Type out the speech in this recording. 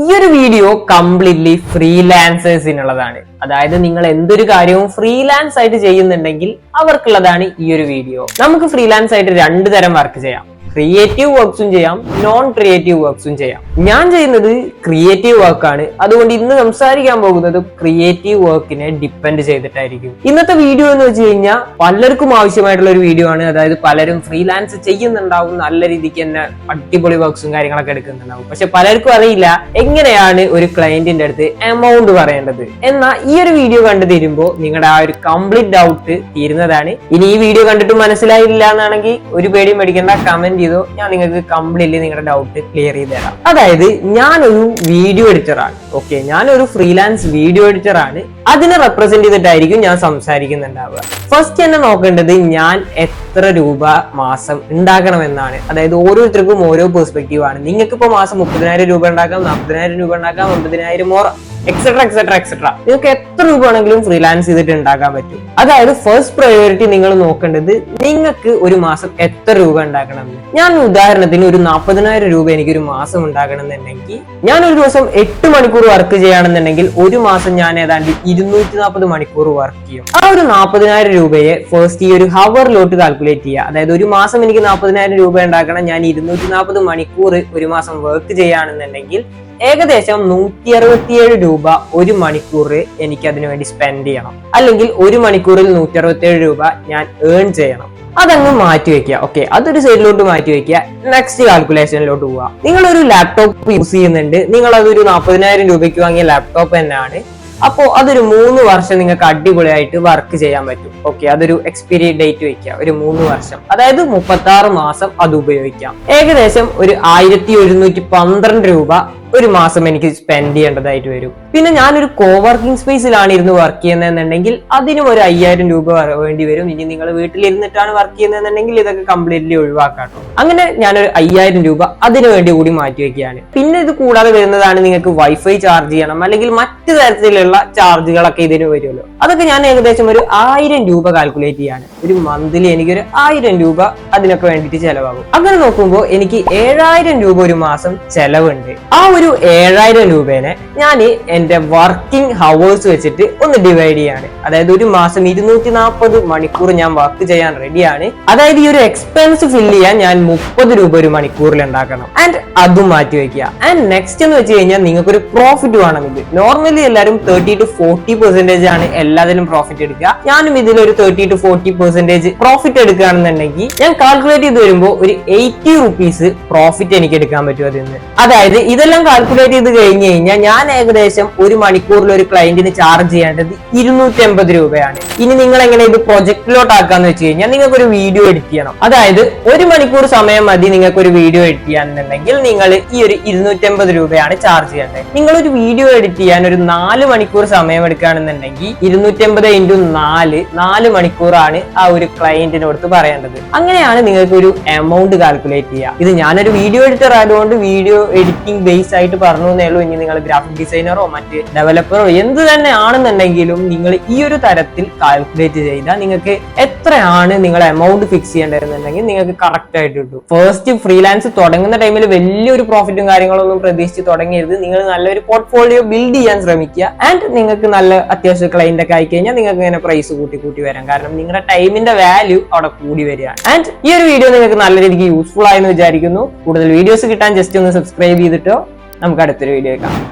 ഈ ഒരു video completely ഫ്രീലാൻസേഴ്സിനുള്ളതാണ്. അതായത് നിങ്ങൾ എന്തൊരു കാര്യവും ഫ്രീലാൻസ് ആയിട്ട് ചെയ്യുന്നുണ്ടെങ്കിൽ അവർക്കുള്ളതാണ് ഈ ഒരു വീഡിയോ. നമുക്ക് ഫ്രീലാൻസ് ആയിട്ട് രണ്ടു തരം വർക്ക് ചെയ്യാം. ക്രിയേറ്റീവ് വർക്ക്സും ചെയ്യാം, നോൺ ക്രിയേറ്റീവ് വർക്ക്സും ചെയ്യാം. ഞാൻ ചെയ്യുന്നത് ക്രിയേറ്റീവ് വർക്കാണ്. അതുകൊണ്ട് ഇന്ന് സംസാരിക്കാൻ പോകുന്നത് ക്രിയേറ്റീവ് വർക്കിനെ ഡിപ്പെൻഡ് ചെയ്തിട്ടായിരിക്കും. ഇന്നത്തെ വീഡിയോ എന്ന് വെച്ച് കഴിഞ്ഞാൽ പലർക്കും ആവശ്യമായിട്ടുള്ള ഒരു വീഡിയോ ആണ്. അതായത് പലരും ഫ്രീലാൻസ് ചെയ്യുന്നുണ്ടാവും, നല്ല രീതിക്ക് തന്നെ അടിപൊളി വർക്ക്സും കാര്യങ്ങളൊക്കെ എടുക്കുന്നുണ്ടാവും. പക്ഷെ പലർക്കും അറിയില്ല എങ്ങനെയാണ് ഒരു ക്ലയന്റിന്റെ അടുത്ത് എമൗണ്ട് പറയേണ്ടത്. എന്നാൽ ഈ ഒരു വീഡിയോ കണ്ടു തീരുമ്പോൾ നിങ്ങളുടെ ആ ഒരു കംപ്ലീറ്റ് ഡൗട്ട് തീരുന്നതാണ്. ഇനി ഈ വീഡിയോ കണ്ടിട്ട് മനസ്സിലായില്ല എന്നാണെങ്കിൽ ഒരു പേടിയും മേടിക്കേണ്ട, കമന്റ് ചെയ്തോ, ഞാൻ നിങ്ങൾക്ക് കംപ്ലീറ്റ്ലി നിങ്ങളുടെ ഡൗട്ട് ക്ലിയർ ചെയ്ത് തരാം. അതായത് ഞാനൊരു വീഡിയോ എഡിറ്ററാണ്. ഓക്കെ, ഞാനൊരു ഫ്രീലാൻസ് വീഡിയോ എഡിറ്ററാണ്. അതിനെ റെപ്രസെന്റ് ചെയ്തിട്ടായിരിക്കും ഞാൻ സംസാരിക്കുന്നുണ്ടാവുക. ഫസ്റ്റ് തന്നെ നോക്കേണ്ടത് ഞാൻ എത്ര രൂപ മാസം ഉണ്ടാക്കണമെന്നാണ്. അതായത് ഓരോരുത്തർക്കും ഓരോ പെർസ്പെക്റ്റീവ് ആണ്. നിങ്ങൾക്ക് ഇപ്പൊ മാസം 30,000 രൂപ ഉണ്ടാക്കാം, 40,000 രൂപ ഉണ്ടാക്കാം, 50,000 എക്സെട്ര എക്സെട്ര എക്സെട്ര. നിങ്ങൾക്ക് എത്ര രൂപ ആണെങ്കിലും ഫ്രീലാൻസ് ചെയ്തിട്ട് ഉണ്ടാക്കാൻ പറ്റും. അതായത് ഫസ്റ്റ് പ്രയോറിറ്റി നിങ്ങൾ നോക്കേണ്ടത് നിങ്ങൾക്ക് ഒരു മാസം എത്ര രൂപ ഉണ്ടാക്കണം എന്ന്. ഞാൻ ഉദാഹരണത്തിന് ഒരു 40,000 രൂപ എനിക്ക് ഒരു മാസം ഉണ്ടാക്കണം എന്നുണ്ടെങ്കിൽ ഞാൻ ഒരു ദിവസം 8 മണിക്കൂർ വർക്ക് ചെയ്യുകയാണെന്നുണ്ടെങ്കിൽ ഒരു മാസം ഞാൻ ഏതാണ്ട് 240 മണിക്കൂർ വർക്ക് ചെയ്യും. ആ ഒരു 40,000 രൂപയെ ഫസ്റ്റ് ഈ ഒരു ഹവറിലോട്ട് കാൽക്കുലേറ്റ് ചെയ്യുക. അതായത് ഒരു മാസം എനിക്ക് 40,000 രൂപ ഉണ്ടാക്കണം, ഞാൻ 240 മണിക്കൂർ ഒരു മാസം വർക്ക് ചെയ്യുകയാണെന്നുണ്ടെങ്കിൽ ഏകദേശം 167 രൂപ ഒരു മണിക്കൂർ എനിക്ക് അതിനു വേണ്ടി സ്പെൻഡ് ചെയ്യണം. അല്ലെങ്കിൽ ഒരു മണിക്കൂറിൽ 167 രൂപ ഞാൻ ഏൺ ചെയ്യണം. അതങ്ങ് മാറ്റി വെക്കുക. ഓക്കെ, അതൊരു സൈഡിലോട്ട് മാറ്റി വെക്കുക. നെക്സ്റ്റ് കാൽക്കുലേഷനിലോട്ട് പോവുക. നിങ്ങളൊരു ലാപ്ടോപ്പ് യൂസ് ചെയ്യുന്നുണ്ട്, നിങ്ങൾ അതൊരു 40,000 രൂപയ്ക്ക് വാങ്ങിയ ലാപ്ടോപ്പ് തന്നെയാണ്. അപ്പോൾ അതൊരു 3 വർഷം നിങ്ങൾക്ക് അടിപൊളിയായിട്ട് വർക്ക് ചെയ്യാൻ പറ്റും. ഓക്കെ, അതൊരു എക്സ്പയറി ഡേറ്റ് വെക്കുക, ഒരു 3 വർഷം, അതായത് 36 മാസം അത് ഉപയോഗിക്കാം. ഏകദേശം ഒരു 1112 രൂപ ഒരു മാസം എനിക്ക് സ്പെൻഡ് ചെയ്യേണ്ടതായിട്ട് വരും. പിന്നെ ഞാനൊരു കോവർക്കിംഗ് സ്പേസിലാണ് ഇരുന്ന് വർക്ക് ചെയ്യുന്നതെന്നുണ്ടെങ്കിൽ അതിനും ഒരു 5,000 രൂപ വേണ്ടി വരും. ഇനി നിങ്ങൾ വീട്ടിലിരുന്നിട്ടാണ് വർക്ക് ചെയ്യുന്നതെന്നുണ്ടെങ്കിൽ ഇതൊക്കെ കംപ്ലീറ്റ്ലി ഒഴിവാക്കാട്ടോ. അങ്ങനെ ഞാനൊരു 5,000 രൂപ അതിനു വേണ്ടി കൂടി മാറ്റി വെക്കുകയാണ്. പിന്നെ ഇത് കൂടാതെ വരുന്നതാണ് നിങ്ങൾക്ക് വൈഫൈ ചാർജ് ചെയ്യണം, അല്ലെങ്കിൽ മറ്റു തരത്തിലുള്ള ചാർജുകളൊക്കെ ഇതിന് വരുമല്ലോ. അതൊക്കെ ഞാൻ ഏകദേശം ഒരു 1,000 രൂപ കാൽക്കുലേറ്റ് ചെയ്യാണ്. ഒരു മന്ത്ലി എനിക്കൊരു 1,000 രൂപ അതിനൊക്കെ വേണ്ടിയിട്ട് ചെലവാകും. അങ്ങനെ നോക്കുമ്പോൾ എനിക്ക് 7,000 രൂപ ഒരു മാസം ചെലവുണ്ട്. ആ ഒരു 7,000 രൂപേനെ ഞാൻ എന്റെ വർക്കിംഗ് ഹവേഴ്സ് വെച്ചിട്ട് ഒന്ന് ഡിവൈഡ് ചെയ്യാണ്. അതായത് ഒരു മാസം 240 മണിക്കൂർ ഞാൻ വർക്ക് ചെയ്യാൻ റെഡിയാണ്. അതായത് ഈ ഒരു എക്സ്പെൻസ് ഫില്ല് ചെയ്യാൻ ഞാൻ 30 രൂപ ഒരു മണിക്കൂറിൽ ഉണ്ടാക്കണം. ആൻഡ് അതും മാറ്റി വെക്കുക. ആൻഡ് നെക്സ്റ്റ് എന്ന് വെച്ച് കഴിഞ്ഞാൽ നിങ്ങൾക്ക് ഒരു പ്രോഫിറ്റ് വേണം. ഇത് നോർമലി എല്ലാവരും 30 to 40% ആണ് എല്ലാത്തിലും പ്രോഫിറ്റ് എടുക്കുക. ഞാനും ഇതിലൊരു 30 to 40% പ്രോഫിറ്റ് എടുക്കുകയാണെന്നുണ്ടെങ്കിൽ ഞാൻ കാൽക്കുലേറ്റ് ചെയ്ത് വരുമ്പോൾ ഒരു 80 റുപ്പീസ് പ്രോഫിറ്റ് എനിക്ക് എടുക്കാൻ പറ്റും അതിൽ നിന്ന്. അതായത് ഇതെല്ലാം കാൽക്കുലേറ്റ് ചെയ്ത് കഴിഞ്ഞ് കഴിഞ്ഞാൽ ഞാൻ ഏകദേശം ഒരു മണിക്കൂറിൽ ഒരു ക്ലയന്റിന് ചാർജ് ചെയ്യേണ്ടത് 280 രൂപയാണ്. ഇനി നിങ്ങൾ എങ്ങനെ ഇത് പ്രൊജക്റ്റിലോട്ട് ആക്കാന്ന് വെച്ച് കഴിഞ്ഞാൽ നിങ്ങൾക്ക് ഒരു വീഡിയോ എഡിറ്റ് ചെയ്യണം. അതായത് ഒരു മണിക്കൂർ സമയം മതി നിങ്ങൾക്ക് ഒരു വീഡിയോ എഡിറ്റ് ചെയ്യാന്നുണ്ടെങ്കിൽ നിങ്ങൾ ഈ ഒരു 280 രൂപയാണ് ചാർജ് ചെയ്യേണ്ടത്. നിങ്ങൾ ഒരു വീഡിയോ എഡിറ്റ് ചെയ്യാൻ ഒരു 4 മണിക്കൂർ സമയം എടുക്കുകയാണെന്നുണ്ടെങ്കിൽ 280 × 4 മണിക്കൂറാണ് ആ ഒരു ക്ലയന്റിനോട് പറയേണ്ടത്. അങ്ങനെയാണ് നിങ്ങൾക്ക് ഒരു എമൗണ്ട് കാൽക്കുലേറ്റ് ചെയ്യുക. ഇത് ഞാനൊരു വീഡിയോ എഡിറ്റർ ആയതുകൊണ്ട് വീഡിയോ എഡിറ്റിംഗ് ബേസ് ആയിട്ട് പറഞ്ഞു എന്നേ ഉള്ളൂ. ഇനി നിങ്ങൾ ഗ്രാഫിക് ഡിസൈനറോ മറ്റ് ഡെവലപ്പറോ എന്ത് തന്നെ ആണെന്നുണ്ടെങ്കിലും നിങ്ങൾ ഈ ഒരു തരത്തിൽ കാൽക്കുലേറ്റ് ചെയ്താൽ നിങ്ങൾക്ക് എത്രയാണ് നിങ്ങൾ എമൗണ്ട് ഫിക്സ് ചെയ്യേണ്ടതെന്നുണ്ടെങ്കിൽ നിങ്ങൾക്ക് കറക്റ്റ് ആയിട്ട് കിട്ടും. ഫസ്റ്റ് ഫ്രീലാൻസ് തുടങ്ങുന്ന ടൈമിൽ വലിയൊരു പ്രോഫിറ്റും കാര്യങ്ങളൊന്നും പ്രതീക്ഷിച്ച് തുടങ്ങരുത്. നിങ്ങൾ നല്ലൊരു പോർട്ട്ഫോളിയോ ബിൽഡ് ചെയ്യാൻ ശ്രമിക്കുക. ആൻഡ് നിങ്ങൾക്ക് നല്ല അത്യാവശ്യം ക്ലയന്റ് ഒക്കെ ആയി കഴിഞ്ഞാൽ നിങ്ങൾക്ക് ഇങ്ങനെ പ്രൈസ് കൂട്ടി വരാം. കാരണം നിങ്ങളുടെ ടൈമിന്റെ വാല്യൂ അവിടെ കൂടി വരികയാണ്. ആൻഡ് ഈ ഒരു വീഡിയോ നിങ്ങൾക്ക് നല്ല രീതിക്ക് യൂസ്ഫുൾ ആയെന്ന് വിചാരിക്കുന്നു. കൂടുതൽ വീഡിയോസ് കിട്ടാൻ ജസ്റ്റ് ഒന്ന് സബ്സ്ക്രൈബ് ചെയ്തിട്ടോ. നമുക്ക് അടുത്തൊരു വീഡിയോ കാണാം.